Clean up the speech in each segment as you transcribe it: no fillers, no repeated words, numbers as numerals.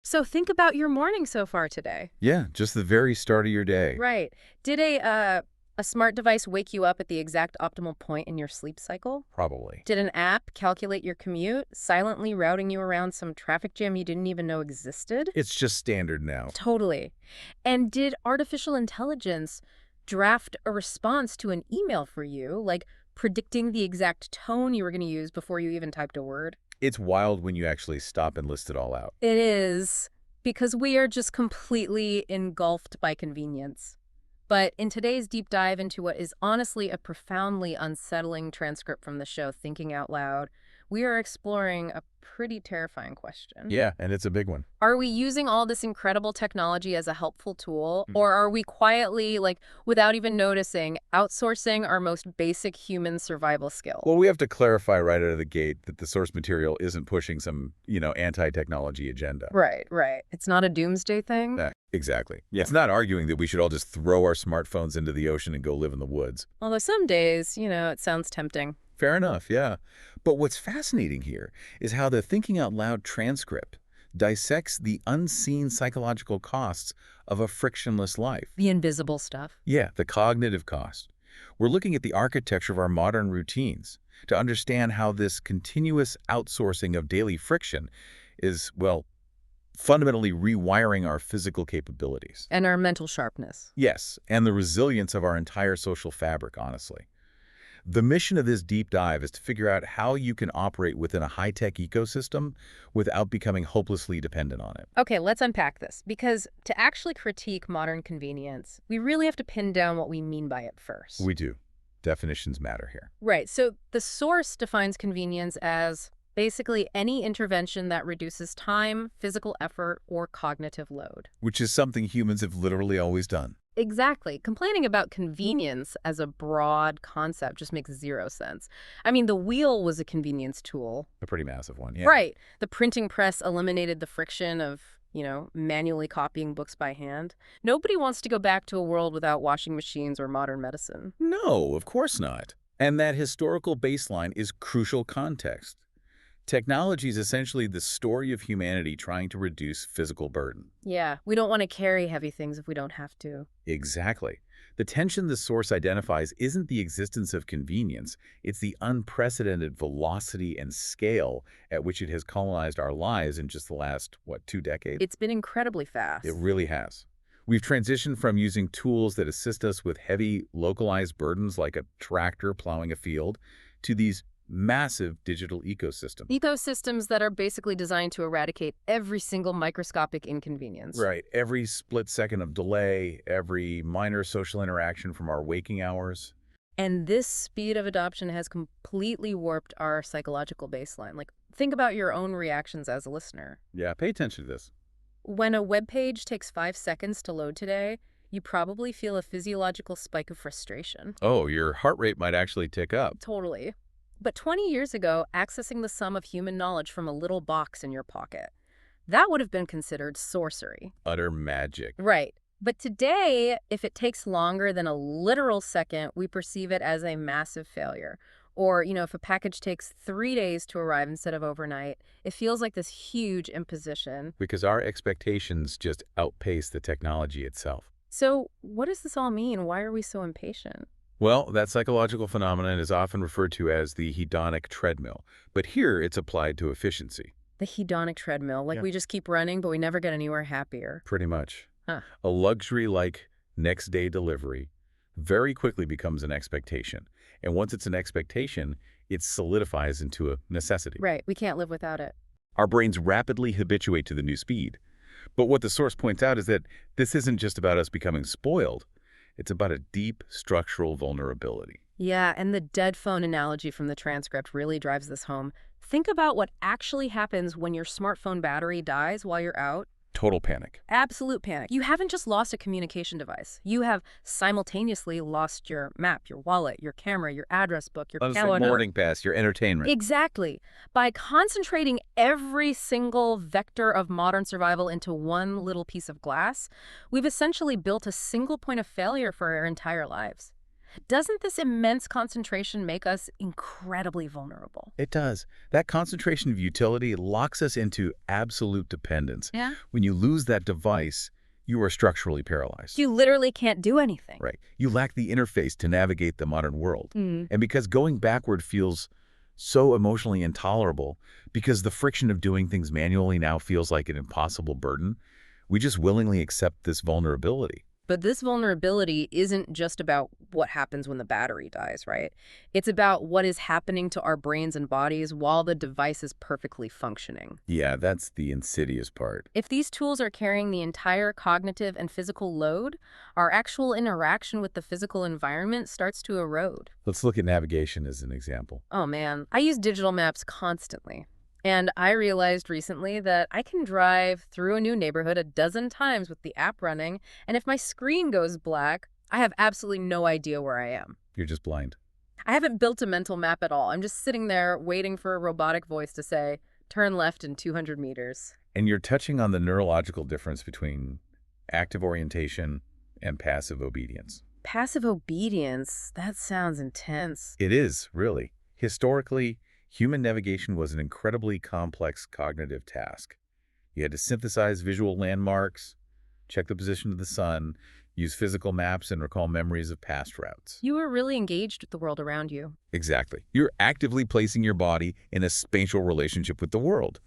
So think about your morning so far today. Yeah, just the very start of your day. Right. Did a smart device wake you up at the exact optimal point in your sleep cycle? Probably. Did an app calculate your commute, silently routing you around some traffic jam you didn't even know existed? It's just standard now. Totally. And did artificial intelligence draft a response to an email for you, like predicting the exact tone you were going to use before you even typed a word? It's wild when you actually stop and list it all out. It is, because we are just completely engulfed by convenience. But in today's deep dive into what is honestly a profoundly unsettling transcript from the show Thinking Out Loud, we are exploring a pretty terrifying question. Yeah, and it's a big one. Are we using all this incredible technology as a helpful tool, or are we quietly, like, without even noticing, outsourcing our most basic human survival skill? Well, we have to clarify right out of the gate that the source material isn't pushing some, anti-technology agenda. Right, right. It's not a doomsday thing? Exactly. Yeah. It's not arguing that we should all just throw our smartphones into the ocean and go live in the woods. Although some days, it sounds tempting. Fair enough, yeah. But what's fascinating here is how the Thinking Out Loud transcript dissects the unseen psychological costs of a frictionless life. The invisible stuff. Yeah, the cognitive cost. We're looking at the architecture of our modern routines to understand how this continuous outsourcing of daily friction is, well, fundamentally rewiring our physical capabilities. And our mental sharpness. Yes, and the resilience of our entire social fabric, honestly. The mission of this deep dive is to figure out how you can operate within a high-tech ecosystem without becoming hopelessly dependent on it. Okay, let's unpack this, because to actually critique modern convenience, we really have to pin down what we mean by it first. We do. Definitions matter here. Right, so the source defines convenience as basically any intervention that reduces time, physical effort, or cognitive load. Which is something humans have literally always done. Exactly. Complaining about convenience as a broad concept just makes zero sense. I mean, the wheel was a convenience tool. A pretty massive one, yeah. Right. The printing press eliminated the friction of, manually copying books by hand. Nobody wants to go back to a world without washing machines or modern medicine. No, of course not. And that historical baseline is crucial context. Technology is essentially the story of humanity trying to reduce physical burden. Yeah, we don't want to carry heavy things if we don't have to. Exactly. The tension the source identifies isn't the existence of convenience, it's the unprecedented velocity and scale at which it has colonized our lives in just the last, 2 decades? It's been incredibly fast. It really has. We've transitioned from using tools that assist us with heavy, localized burdens like a tractor plowing a field to these massive digital ecosystems. Ecosystems that are basically designed to eradicate every single microscopic inconvenience. Right. Every split second of delay, every minor social interaction from our waking hours. And this speed of adoption has completely warped our psychological baseline. Like, think about your own reactions as a listener. Yeah, pay attention to this. When a web page takes 5 seconds to load today, you probably feel a physiological spike of frustration. Oh, your heart rate might actually tick up. Totally. But 20 years ago, accessing the sum of human knowledge from a little box in your pocket, that would have been considered sorcery. Utter magic. Right. But today, if it takes longer than a literal second, we perceive it as a massive failure. Or, if a package takes 3 days to arrive instead of overnight, it feels like this huge imposition. Because our expectations just outpace the technology itself. So what does this all mean? Why are we so impatient? Well, that psychological phenomenon is often referred to as the hedonic treadmill, but here it's applied to efficiency. The hedonic treadmill, like Yeah. we just keep running, but we never get anywhere happier. Pretty much. Huh. A luxury like next-day delivery very quickly becomes an expectation. And once it's an expectation, it solidifies into a necessity. Right, we can't live without it. Our brains rapidly habituate to the new speed. But what the source points out is that this isn't just about us becoming spoiled. It's about a deep structural vulnerability. Yeah, and the dead phone analogy from the transcript really drives this home. Think about what actually happens when your smartphone battery dies while you're out. Total panic. Absolute panic. You haven't just lost a communication device. You have simultaneously lost your map, your wallet, your camera, your address book, your calendar. Boarding pass, your entertainment. Exactly. By concentrating every single vector of modern survival into one little piece of glass, we've essentially built a single point of failure for our entire lives. Doesn't this immense concentration make us incredibly vulnerable? It does. That concentration of utility locks us into absolute dependence. Yeah. When you lose that device, you are structurally paralyzed. You literally can't do anything. Right. You lack the interface to navigate the modern world. Mm. And because going backward feels so emotionally intolerable, because the friction of doing things manually now feels like an impossible burden, we just willingly accept this vulnerability. But this vulnerability isn't just about what happens when the battery dies, right? It's about what is happening to our brains and bodies while the device is perfectly functioning. Yeah, that's the insidious part. If these tools are carrying the entire cognitive and physical load, our actual interaction with the physical environment starts to erode. Let's look at navigation as an example. Oh man, I use digital maps constantly. And I realized recently that I can drive through a new neighborhood a dozen times with the app running, and if my screen goes black, I have absolutely no idea where I am. You're just blind. I haven't built a mental map at all. I'm just sitting there waiting for a robotic voice to say, turn left in 200 meters. And you're touching on the neurological difference between active orientation and passive obedience. Passive obedience, that sounds intense. It is, really. Historically, human navigation was an incredibly complex cognitive task. You had to synthesize visual landmarks, check the position of the sun, use physical maps, and recall memories of past routes. You were really engaged with the world around you. Exactly. You're actively placing your body in a spatial relationship with the world.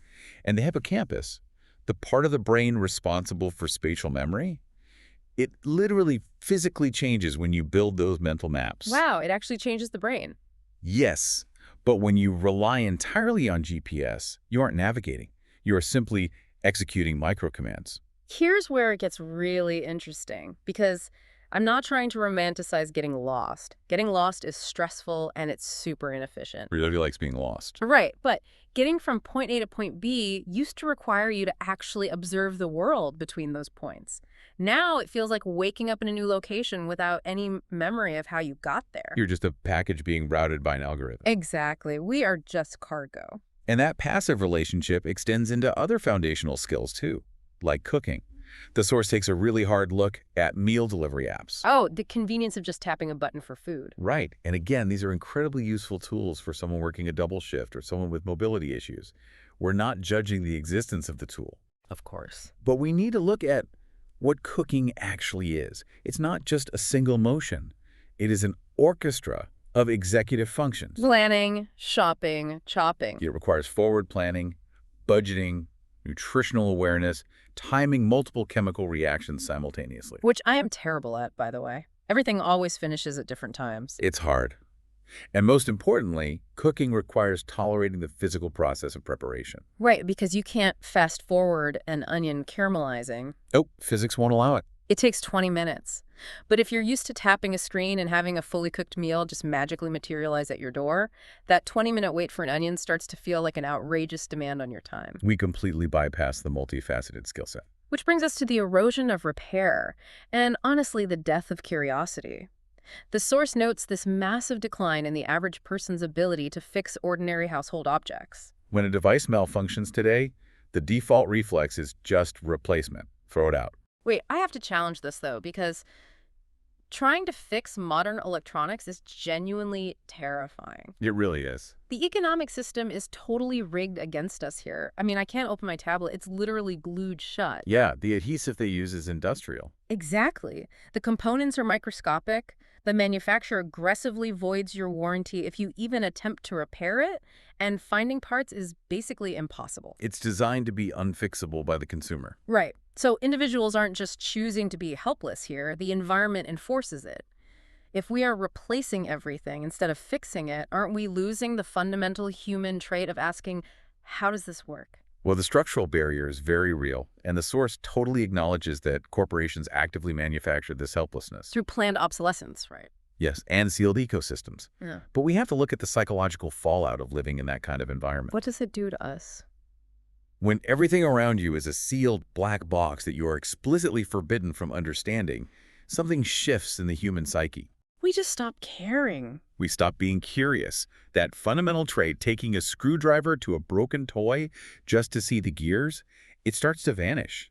And the hippocampus, the part of the brain responsible for spatial memory, it literally physically changes when you build those mental maps. Wow, it actually changes the brain. Yes, but when you rely entirely on GPS, you aren't navigating. You are simply executing microcommands. Here's where it gets really interesting, because I'm not trying to romanticize getting lost. Getting lost is stressful and it's super inefficient. Really likes being lost. Right, but getting from point A to point B used to require you to actually observe the world between those points. Now it feels like waking up in a new location without any memory of how you got there. You're just a package being routed by an algorithm. Exactly. We are just cargo. And that passive relationship extends into other foundational skills too, like cooking. The source takes a really hard look at meal delivery apps. Oh, the convenience of just tapping a button for food. Right. And again, these are incredibly useful tools for someone working a double shift or someone with mobility issues. We're not judging the existence of the tool. Of course. But we need to look at what cooking actually is. It's not just a single motion. It is an orchestra of executive functions. Planning, shopping, chopping. It requires forward planning, budgeting, nutritional awareness, timing multiple chemical reactions simultaneously. Which I am terrible at, by the way. Everything always finishes at different times. It's hard. And most importantly, cooking requires tolerating the physical process of preparation. Right, because you can't fast forward an onion caramelizing. Oh, physics won't allow it. It takes 20 minutes. But if you're used to tapping a screen and having a fully cooked meal just magically materialize at your door, that 20-minute wait for an onion starts to feel like an outrageous demand on your time. We completely bypass the multifaceted skill set. Which brings us to the erosion of repair, and honestly, the death of curiosity. The source notes this massive decline in the average person's ability to fix ordinary household objects. When a device malfunctions today, the default reflex is just replacement. Throw it out. Wait, I have to challenge this, though, because trying to fix modern electronics is genuinely terrifying. It really is. The economic system is totally rigged against us here. I mean, I can't open my tablet. It's literally glued shut. Yeah, the adhesive they use is industrial. Exactly. The components are microscopic. The manufacturer aggressively voids your warranty if you even attempt to repair it, and finding parts is basically impossible. It's designed to be unfixable by the consumer. Right. So individuals aren't just choosing to be helpless here. The environment enforces it. If we are replacing everything instead of fixing it, aren't we losing the fundamental human trait of asking, how does this work? Well, the structural barrier is very real, and the source totally acknowledges that corporations actively manufacture this helplessness. Through planned obsolescence, right? Yes, and sealed ecosystems. Yeah. But we have to look at the psychological fallout of living in that kind of environment. What does it do to us? When everything around you is a sealed black box that you are explicitly forbidden from understanding, something shifts in the human psyche. We just stop caring. We stop being curious. That fundamental trait, taking a screwdriver to a broken toy just to see the gears, it starts to vanish.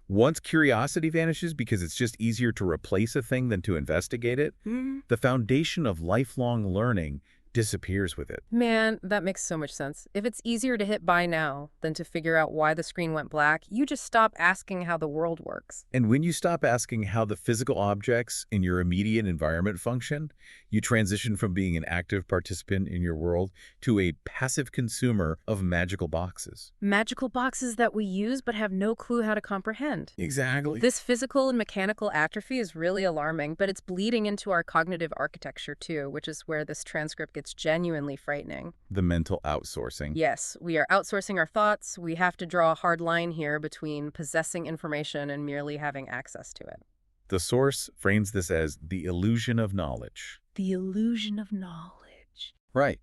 Once curiosity vanishes because it's just easier to replace a thing than to investigate it, the foundation of lifelong learning disappears with it. Man, that makes so much sense. If it's easier to hit buy now than to figure out why the screen went black, you just stop asking how the world works. And when you stop asking how the physical objects in your immediate environment function, you transition from being an active participant in your world to a passive consumer of magical boxes. Magical boxes that we use but have no clue how to comprehend. Exactly. This physical and mechanical atrophy is really alarming, but it's bleeding into our cognitive architecture too, which is where this transcript gets genuinely frightening. The mental outsourcing. Yes, we are outsourcing our thoughts. We have to draw a hard line here between possessing information and merely having access to it. The source frames this as the illusion of knowledge. The illusion of knowledge. Right.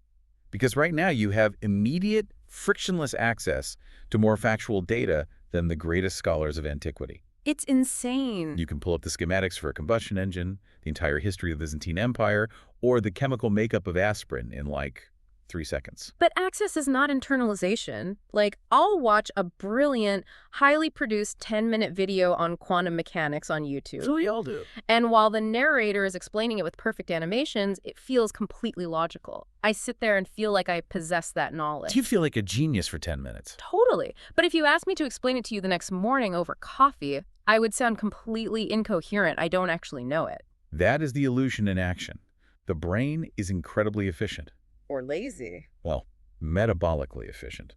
Because right now you have immediate, frictionless access to more factual data than the greatest scholars of antiquity. It's insane. You can pull up the schematics for a combustion engine, the entire history of the Byzantine Empire, or the chemical makeup of aspirin in like 3 seconds. But access is not internalization. Like, I'll watch a brilliant, highly produced 10-minute video on quantum mechanics on YouTube. So we all do. And while the narrator is explaining it with perfect animations, it feels completely logical. I sit there and feel like I possess that knowledge. You feel like a genius for 10 minutes. Totally. But if you asked me to explain it to you the next morning over coffee, I would sound completely incoherent. I don't actually know it. That is the illusion in action. The brain is incredibly efficient. Or lazy. Well, metabolically efficient.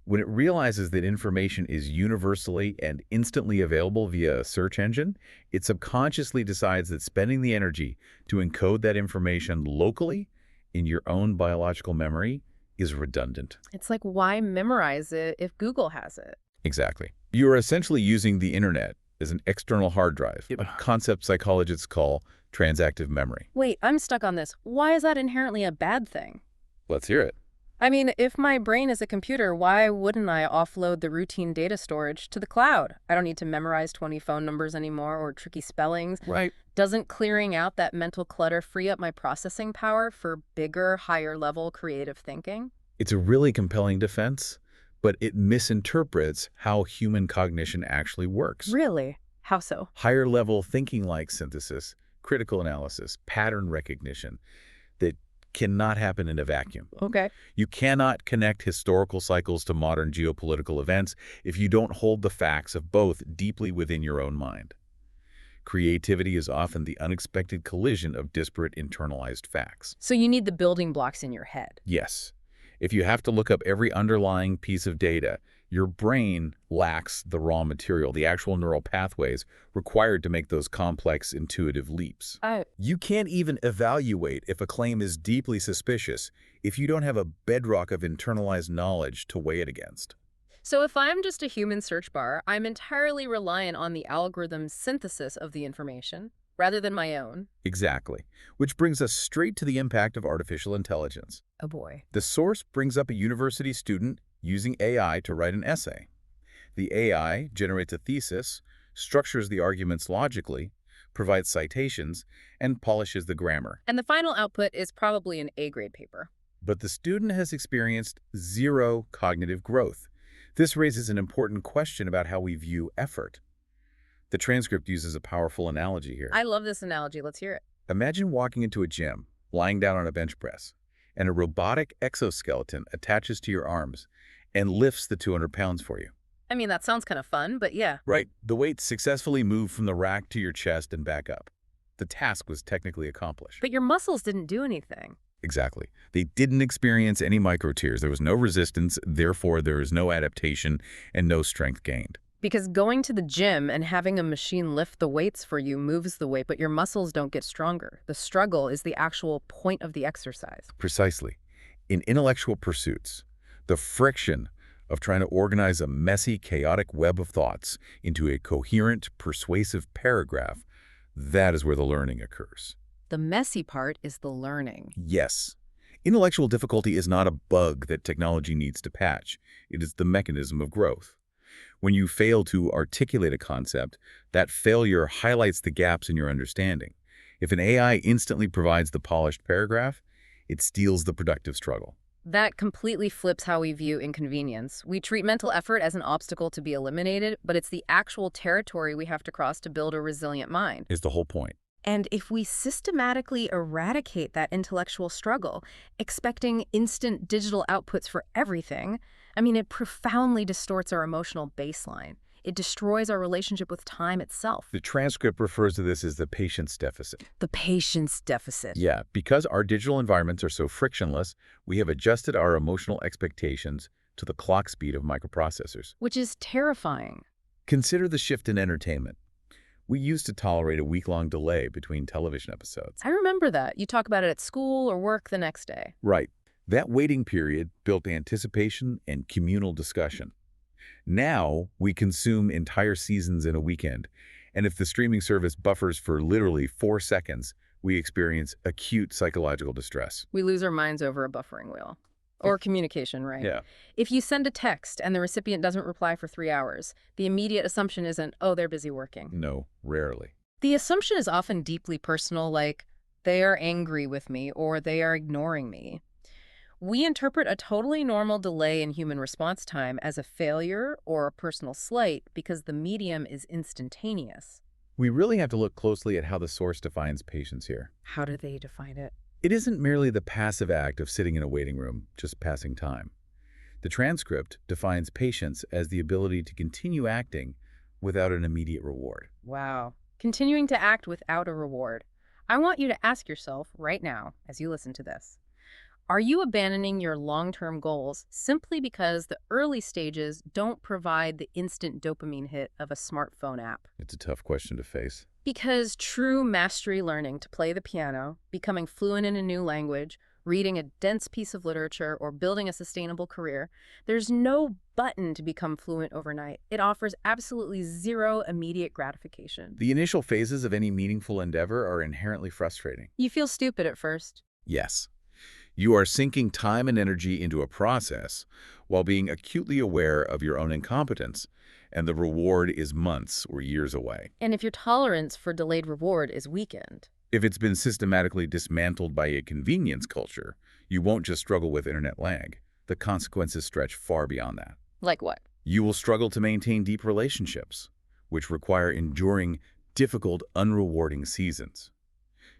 When it realizes that information is universally and instantly available via a search engine, it subconsciously decides that spending the energy to encode that information locally in your own biological memory is redundant. It's like, why memorize it if Google has it? Exactly. You are essentially using the internet as an external hard drive, a concept psychologists call transactive memory. Wait, I'm stuck on this. Why is that inherently a bad thing? Let's hear it. I mean, if my brain is a computer, why wouldn't I offload the routine data storage to the cloud? I don't need to memorize 20 phone numbers anymore or tricky spellings. Right. Doesn't clearing out that mental clutter free up my processing power for bigger, higher-level creative thinking? It's a really compelling defense, but it misinterprets how human cognition actually works. Really? How so? Higher-level thinking like synthesis, critical analysis, pattern recognition that cannot happen in a vacuum. Okay. You cannot connect historical cycles to modern geopolitical events if you don't hold the facts of both deeply within your own mind. Creativity is often the unexpected collision of disparate internalized facts. So you need the building blocks in your head. Yes. If you have to look up every underlying piece of data, your brain lacks the raw material, the actual neural pathways required to make those complex intuitive leaps. You can't even evaluate if a claim is deeply suspicious if you don't have a bedrock of internalized knowledge to weigh it against. So if I'm just a human search bar, I'm entirely reliant on the algorithm's synthesis of the information rather than my own. Exactly. Which brings us straight to the impact of artificial intelligence. Oh boy. The source brings up a university student using AI to write an essay. The AI generates a thesis, structures the arguments logically, provides citations, and polishes the grammar. And the final output is probably an A-grade paper. But the student has experienced zero cognitive growth. This raises an important question about how we view effort. The transcript uses a powerful analogy here. I love this analogy. Let's hear it. Imagine walking into a gym, lying down on a bench press, and a robotic exoskeleton attaches to your arms and lifts the 200 pounds for you. I mean, that sounds kind of fun, but yeah. Right. The weight successfully moved from the rack to your chest and back up. The task was technically accomplished. But your muscles didn't do anything. Exactly. They didn't experience any micro tears. There was no resistance, therefore there is no adaptation and no strength gained. Because going to the gym and having a machine lift the weights for you moves the weight, but your muscles don't get stronger. The struggle is the actual point of the exercise. Precisely. In intellectual pursuits, the friction of trying to organize a messy, chaotic web of thoughts into a coherent, persuasive paragraph, that is where the learning occurs. The messy part is the learning. Yes. Intellectual difficulty is not a bug that technology needs to patch. It is the mechanism of growth. When you fail to articulate a concept, that failure highlights the gaps in your understanding. If an AI instantly provides the polished paragraph, it steals the productive struggle. That completely flips how we view inconvenience. We treat mental effort as an obstacle to be eliminated, but it's the actual territory we have to cross to build a resilient mind. Is the whole point. And if we systematically eradicate that intellectual struggle, expecting instant digital outputs for everything, it profoundly distorts our emotional baseline. It destroys our relationship with time itself. The transcript refers to this as the patience deficit. The patience deficit. Yeah, because our digital environments are so frictionless, we have adjusted our emotional expectations to the clock speed of microprocessors. Which is terrifying. Consider the shift in entertainment. We used to tolerate a week-long delay between television episodes. I remember that. You talk about it at school or work the next day. Right. That waiting period built anticipation and communal discussion. Now, we consume entire seasons in a weekend, and if the streaming service buffers for literally 4 seconds, we experience acute psychological distress. We lose our minds over a buffering wheel. Or communication, right? Yeah. If you send a text and the recipient doesn't reply for 3 hours, the immediate assumption isn't, oh, they're busy working. No, rarely. The assumption is often deeply personal, like, they are angry with me or they are ignoring me. We interpret a totally normal delay in human response time as a failure or a personal slight because the medium is instantaneous. We really have to look closely at how the source defines patience here. How do they define it? It isn't merely the passive act of sitting in a waiting room, just passing time. The transcript defines patience as the ability to continue acting without an immediate reward. Wow. Continuing to act without a reward. I want you to ask yourself right now, as you listen to this, are you abandoning your long-term goals simply because the early stages don't provide the instant dopamine hit of a smartphone app? It's a tough question to face. Because true mastery learning to play the piano, becoming fluent in a new language, reading a dense piece of literature, or building a sustainable career, there's no button to become fluent overnight. It offers absolutely zero immediate gratification. The initial phases of any meaningful endeavor are inherently frustrating. You feel stupid at first. Yes. You are sinking time and energy into a process while being acutely aware of your own incompetence, and the reward is months or years away. And if your tolerance for delayed reward is weakened. If it's been systematically dismantled by a convenience culture, you won't just struggle with internet lag. The consequences stretch far beyond that. Like what? You will struggle to maintain deep relationships, which require enduring difficult, unrewarding seasons.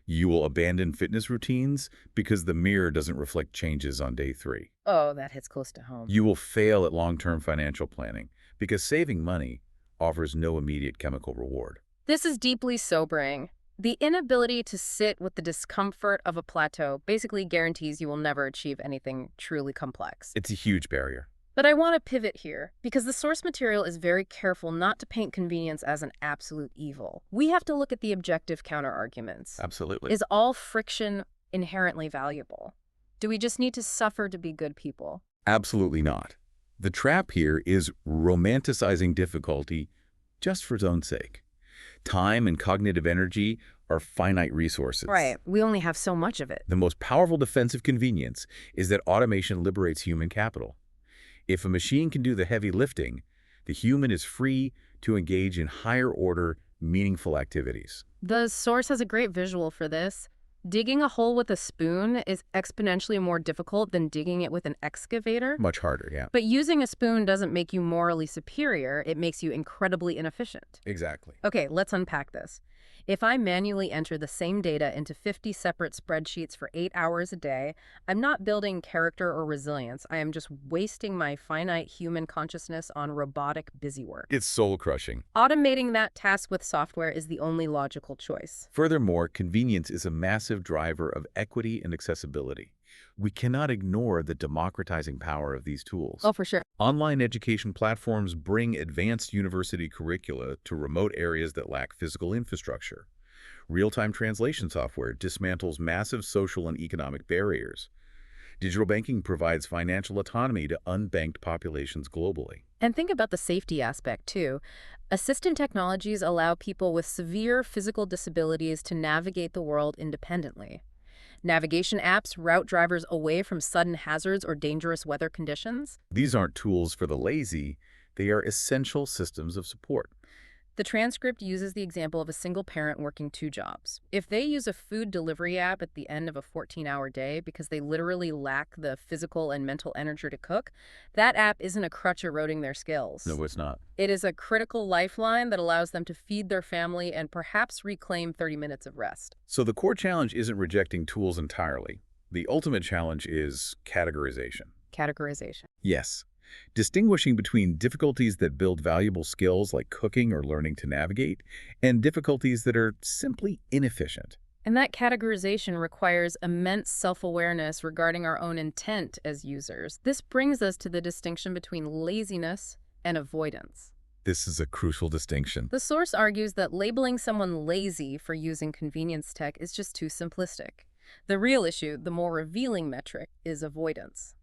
You will abandon fitness routines because the mirror doesn't reflect changes on day 3. Oh, that hits close to home. You will fail at long-term financial planning because saving money offers no immediate chemical reward. This is deeply sobering. The inability to sit with the discomfort of a plateau basically guarantees you will never achieve anything truly complex. It's a huge barrier. But I want to pivot here, because the source material is very careful not to paint convenience as an absolute evil. We have to look at the objective counterarguments. Absolutely. Is all friction inherently valuable? Do we just need to suffer to be good people? Absolutely not. The trap here is romanticizing difficulty just for its own sake. Time and cognitive energy are finite resources. Right. We only have so much of it. The most powerful defense of convenience is that automation liberates human capital. If a machine can do the heavy lifting, the human is free to engage in higher-order, meaningful activities. The source has a great visual for this. Digging a hole with a spoon is exponentially more difficult than digging it with an excavator. Much harder, yeah. But using a spoon doesn't make you morally superior. It makes you incredibly inefficient. Exactly. Okay, let's unpack this. If I manually enter the same data into 50 separate spreadsheets for 8 hours a day, I'm not building character or resilience. I am just wasting my finite human consciousness on robotic busywork. It's soul-crushing. Automating that task with software is the only logical choice. Furthermore, convenience is a massive driver of equity and accessibility. We cannot ignore the democratizing power of these tools. Oh, for sure. Online education platforms bring advanced university curricula to remote areas that lack physical infrastructure. Real-time translation software dismantles massive social and economic barriers. Digital banking provides financial autonomy to unbanked populations globally. And think about the safety aspect, too. Assistant technologies allow people with severe physical disabilities to navigate the world independently. Navigation apps route drivers away from sudden hazards or dangerous weather conditions. These aren't tools for the lazy. They are essential systems of support. The transcript uses the example of a single parent working two jobs. If they use a food delivery app at the end of a 14-hour day because they literally lack the physical and mental energy to cook, that app isn't a crutch eroding their skills. No, it's not. It is a critical lifeline that allows them to feed their family and perhaps reclaim 30 minutes of rest. So the core challenge isn't rejecting tools entirely. The ultimate challenge is categorization. Categorization. Yes. Distinguishing between difficulties that build valuable skills like cooking or learning to navigate, and difficulties that are simply inefficient. And that categorization requires immense self-awareness regarding our own intent as users. This brings us to the distinction between laziness and avoidance. This is a crucial distinction. The source argues that labeling someone lazy for using convenience tech is just too simplistic. The real issue, the more revealing metric, is avoidance.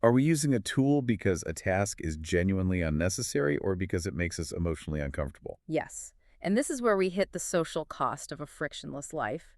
Are we using a tool because a task is genuinely unnecessary or because it makes us emotionally uncomfortable? Yes, and this is where we hit the social cost of a frictionless life.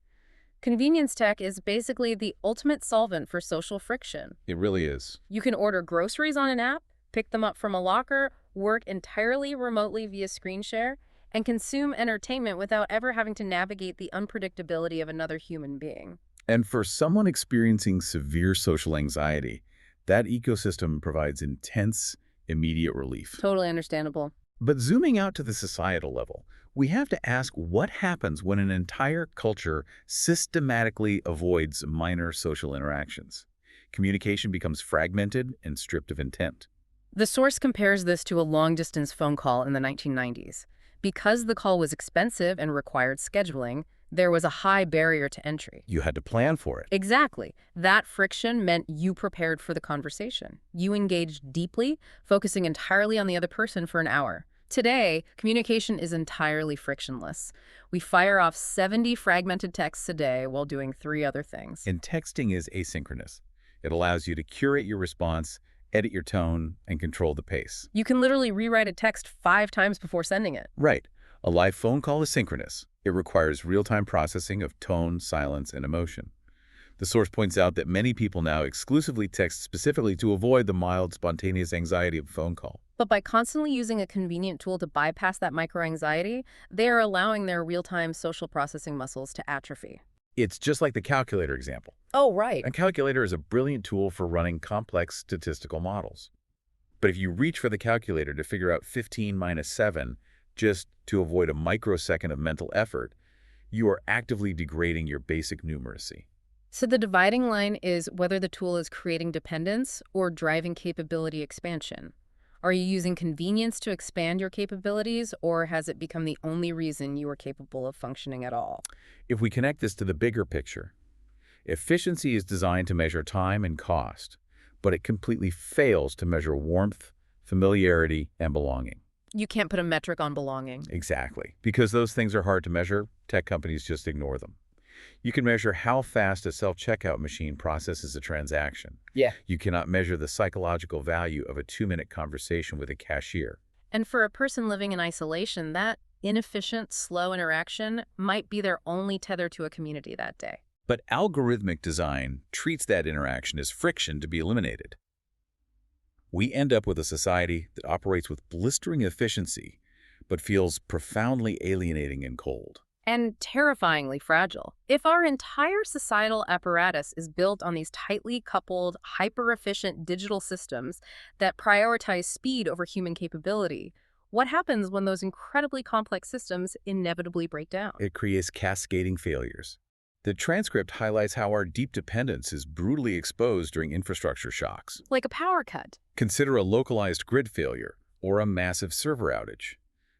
Convenience tech is basically the ultimate solvent for social friction. It really is. You can order groceries on an app, pick them up from a locker, work entirely remotely via screen share, and consume entertainment without ever having to navigate the unpredictability of another human being. And for someone experiencing severe social anxiety, that ecosystem provides intense, immediate relief. Totally understandable. But zooming out to the societal level, we have to ask what happens when an entire culture systematically avoids minor social interactions. Communication becomes fragmented and stripped of intent. The source compares this to a long-distance phone call in the 1990s. Because the call was expensive and required scheduling, there was a high barrier to entry. You had to plan for it. Exactly. That friction meant you prepared for the conversation. You engaged deeply, focusing entirely on the other person for an hour. Today, communication is entirely frictionless. We fire off 70 fragmented texts a day while doing 3 other things. And texting is asynchronous. It allows you to curate your response, edit your tone, and control the pace. You can literally rewrite a text 5 times before sending it. Right. A live phone call is synchronous. It requires real-time processing of tone, silence, and emotion. The source points out that many people now exclusively text specifically to avoid the mild, spontaneous anxiety of a phone call. But by constantly using a convenient tool to bypass that microanxiety, they are allowing their real-time social processing muscles to atrophy. It's just like the calculator example. Oh, right. A calculator is a brilliant tool for running complex statistical models. But if you reach for the calculator to figure out 15 minus 7 just to avoid a microsecond of mental effort, you are actively degrading your basic numeracy. So the dividing line is whether the tool is creating dependence or driving capability expansion. Are you using convenience to expand your capabilities, or has it become the only reason you are capable of functioning at all? If we connect this to the bigger picture, efficiency is designed to measure time and cost, but it completely fails to measure warmth, familiarity, and belonging. You can't put a metric on belonging. Exactly. Because those things are hard to measure, tech companies just ignore them. You can measure how fast a self-checkout machine processes a transaction. Yeah. You cannot measure the psychological value of a 2-minute conversation with a cashier. And for a person living in isolation, that inefficient, slow interaction might be their only tether to a community that day. But algorithmic design treats that interaction as friction to be eliminated. We end up with a society that operates with blistering efficiency, but feels profoundly alienating and cold. And terrifyingly fragile. If our entire societal apparatus is built on these tightly coupled, hyper-efficient digital systems that prioritize speed over human capability, what happens when those incredibly complex systems inevitably break down? It creates cascading failures. The transcript highlights how our deep dependence is brutally exposed during infrastructure shocks. Like a power cut. Consider a localized grid failure or a massive server outage.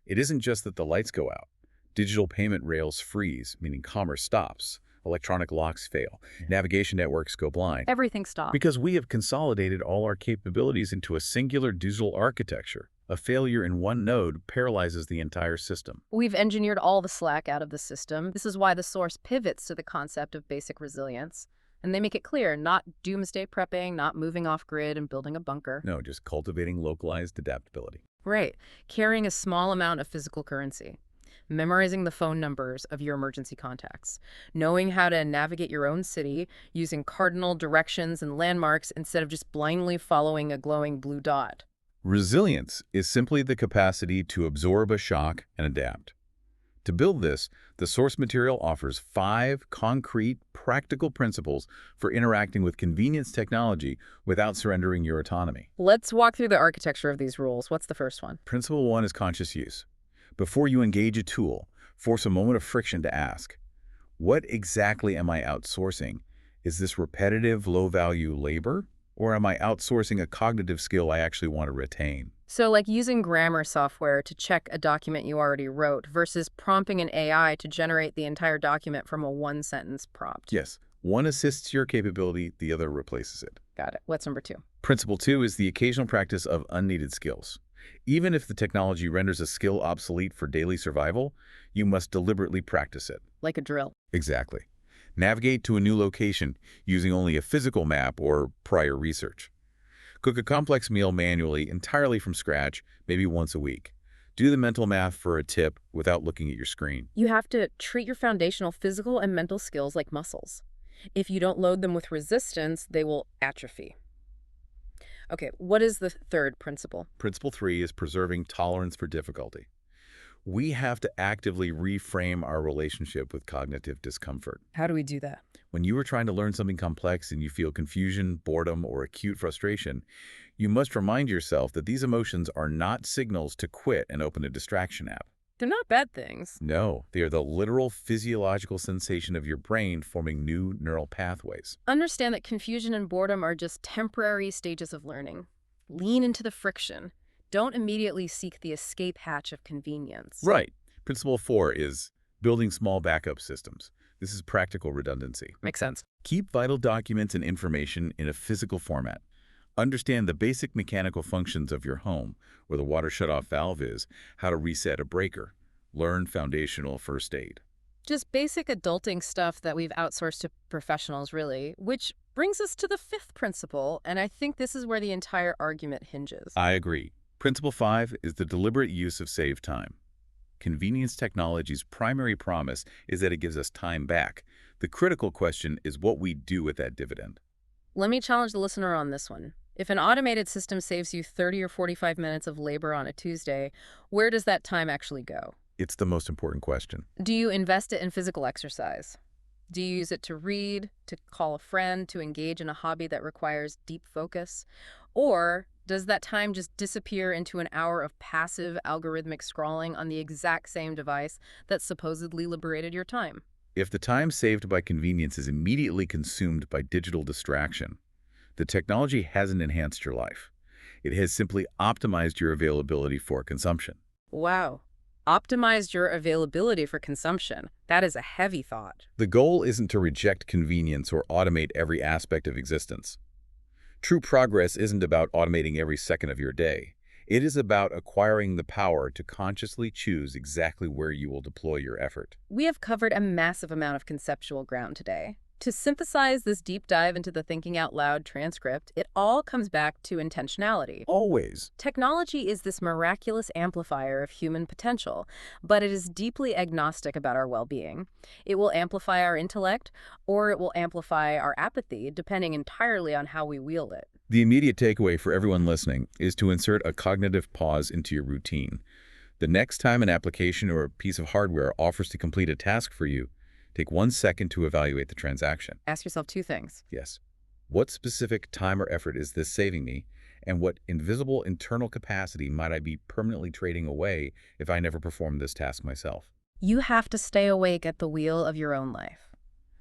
It isn't just that the lights go out. Digital payment rails freeze, meaning commerce stops. Electronic locks fail. Navigation networks go blind. Everything stops. Because we have consolidated all our capabilities into a singular digital architecture. A failure in one node paralyzes the entire system. We've engineered all the slack out of the system. This is why the source pivots to the concept of basic resilience. And they make it clear, not doomsday prepping, not moving off grid and building a bunker. No, just cultivating localized adaptability. Right. Carrying a small amount of physical currency. Memorizing the phone numbers of your emergency contacts. Knowing how to navigate your own city using cardinal directions and landmarks instead of just blindly following a glowing blue dot. Resilience is simply the capacity to absorb a shock and adapt. To build this, the source material offers 5 concrete, practical principles for interacting with convenience technology without surrendering your autonomy. Let's walk through the architecture of these rules. What's the first one? Principle 1 is conscious use. Before you engage a tool, force a moment of friction to ask, what exactly am I outsourcing? Is this repetitive, low-value labor? Or am I outsourcing a cognitive skill I actually want to retain? So like using grammar software to check a document you already wrote versus prompting an AI to generate the entire document from a one-sentence prompt. Yes, one assists your capability, the other replaces it. Got it. What's number 2? Principle 2 is the occasional practice of unneeded skills. Even if the technology renders a skill obsolete for daily survival, you must deliberately practice it. Like a drill. Exactly. Navigate to a new location using only a physical map or prior research. Cook a complex meal manually, entirely from scratch, maybe once a week. Do the mental math for a tip without looking at your screen. You have to treat your foundational physical and mental skills like muscles. If you don't load them with resistance, they will atrophy. Okay, what is the third principle? Principle 3 is preserving tolerance for difficulty. We have to actively reframe our relationship with cognitive discomfort. How do we do that? When you are trying to learn something complex and you feel confusion, boredom, or acute frustration, you must remind yourself that these emotions are not signals to quit and open a distraction app. They're not bad things. No, they are the literal physiological sensation of your brain forming new neural pathways. Understand that confusion and boredom are just temporary stages of learning. Lean into the friction. Don't immediately seek the escape hatch of convenience. Right. Principle 4 is building small backup systems. This is practical redundancy. Makes sense. Keep vital documents and information in a physical format. Understand the basic mechanical functions of your home, where the water shutoff valve is, how to reset a breaker. Learn foundational first aid. Just basic adulting stuff that we've outsourced to professionals, really, which brings us to the 5th principle, and I think this is where the entire argument hinges. I agree. Principle 5 is the deliberate use of saved time. Convenience technology's primary promise is that it gives us time back. The critical question is what we do with that dividend. Let me challenge the listener on this one. If an automated system saves you 30 or 45 minutes of labor on a Tuesday, where does that time actually go? It's the most important question. Do you invest it in physical exercise? Do you use it to read, to call a friend, to engage in a hobby that requires deep focus? Or does that time just disappear into an hour of passive algorithmic scrolling on the exact same device that supposedly liberated your time? If the time saved by convenience is immediately consumed by digital distraction, the technology hasn't enhanced your life. It has simply optimized your availability for consumption. Wow. Optimized your availability for consumption. That is a heavy thought. The goal isn't to reject convenience or automate every aspect of existence. True progress isn't about automating every second of your day. It is about acquiring the power to consciously choose exactly where you will deploy your effort. We have covered a massive amount of conceptual ground today. To synthesize this deep dive into the Thinking Out Loud transcript, it all comes back to intentionality. Always. Technology is this miraculous amplifier of human potential, but it is deeply agnostic about our well-being. It will amplify our intellect, or it will amplify our apathy, depending entirely on how we wield it. The immediate takeaway for everyone listening is to insert a cognitive pause into your routine. The next time an application or a piece of hardware offers to complete a task for you, take 1 second to evaluate the transaction. Ask yourself 2 things. Yes. What specific time or effort is this saving me? And what invisible internal capacity might I be permanently trading away if I never perform this task myself? You have to stay awake at the wheel of your own life.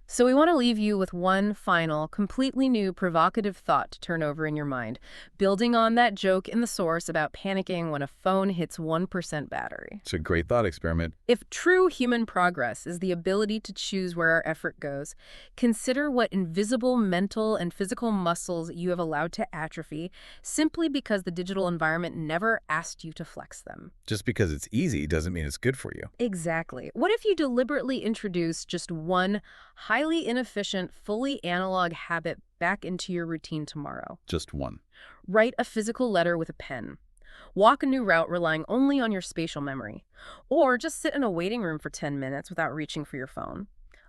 So we want to leave you with one final, completely new, provocative thought to turn over in your mind, building on that joke in the source about panicking when a phone hits 1% battery. It's a great thought experiment. If true human progress is the ability to choose where our effort goes, consider what invisible mental and physical muscles you have allowed to atrophy simply because the digital environment never asked you to flex them. Just because it's easy doesn't mean it's good for you. Exactly. What if you deliberately introduce just one highly inefficient, fully analog habit back into your routine tomorrow? Just one. Write a physical letter with a pen. Walk a new route relying only on your spatial memory. Or just sit in a waiting room for 10 minutes without reaching for your phone.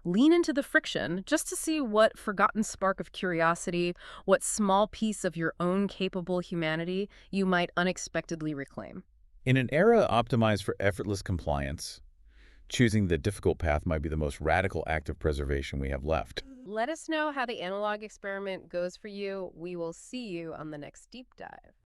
Lean into the friction just to see what forgotten spark of curiosity, what small piece of your own capable humanity you might unexpectedly reclaim. In an era optimized for effortless compliance, choosing the difficult path might be the most radical act of preservation we have left. Let us know how the analog experiment goes for you. We will see you on the next deep dive.